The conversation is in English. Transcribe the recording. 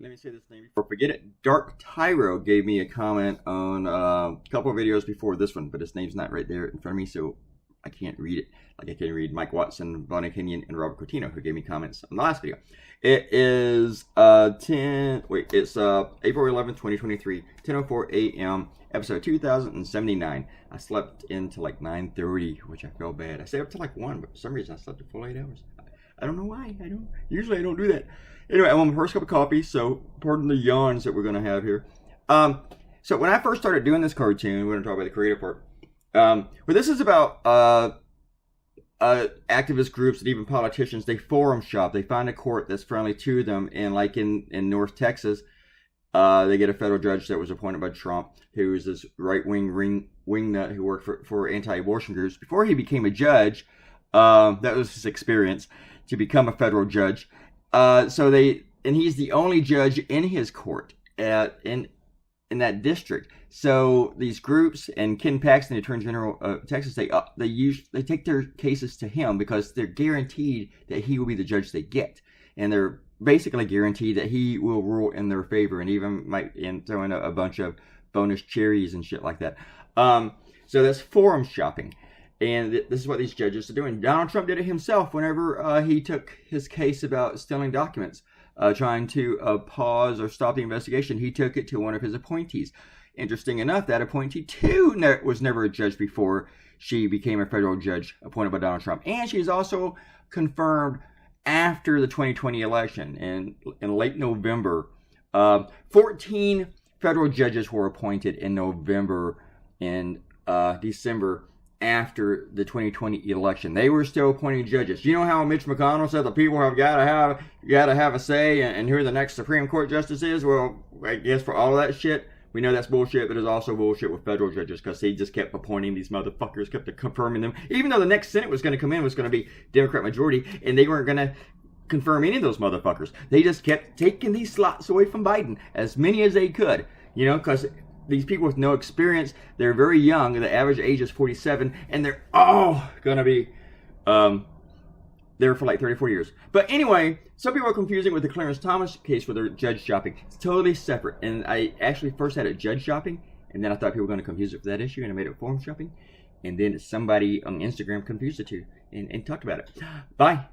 Let me say this name before I forget it. Dark Tyro gave me a comment on a couple of videos before this one, but his name's not right there in front of me, so I can't read it. Like I can read Mike Watson, Bonnie Kenyon, and Robert Coutinho, who gave me comments on the last video. It is it's April 11th, 2023, 10:04 a.m., episode 2079. I slept into like 9:30, which I feel bad. I stayed up to like 1, but for some reason I slept a full 8 hours. I don't know why. Usually I don't do that. Anyway, I'm on my first cup of coffee, so pardon the yawns that we're going to have here. So when I first started doing this cartoon, we're going to talk about the creative part. Well, this is about activist groups and even politicians. They forum shop. They find a court that's friendly to them, and like in North Texas, they get a federal judge that was appointed by Trump, who is this right-wing wingnut who worked for anti-abortion groups. Before he became a judge, that was his experience to become a federal judge. And he's the only judge in his court in that district. So these groups and Ken Paxton, the Attorney General of Texas, they take their cases to him because they're guaranteed that he will be the judge they get, and they're basically guaranteed that he will rule in their favor, and even might throw in a bunch of bonus cherries and shit like that. So that's forum shopping. And this is what these judges are doing. Donald Trump did it himself whenever he took his case about stealing documents, trying to pause or stop the investigation. He took it to one of his appointees. Interesting enough, that appointee too was never a judge before she became a federal judge appointed by Donald Trump. And she's also confirmed after the 2020 election in late November. 14 federal judges were appointed in November and December after the 2020 election. They were still appointing judges. You know how Mitch McConnell said the people have got to have a say in who the next Supreme Court justice is? Well, I guess for all of that shit, we know that's bullshit, but it's also bullshit with federal judges because he just kept appointing these motherfuckers, kept confirming them. Even though the next Senate was going to come in, was going to be Democrat majority, and they weren't going to confirm any of those motherfuckers. They just kept taking these slots away from Biden, as many as they could, you know, because these people with no experience, they're very young. The average age is 47, and they're all going to be there for like 34 years. But anyway, some people are confusing with the Clarence Thomas case where they're judge shopping. It's totally separate. And I actually first had it judge shopping, and then I thought people were going to confuse it for that issue, and I made it forum shopping. And then somebody on Instagram confused the two and talked about it. Bye.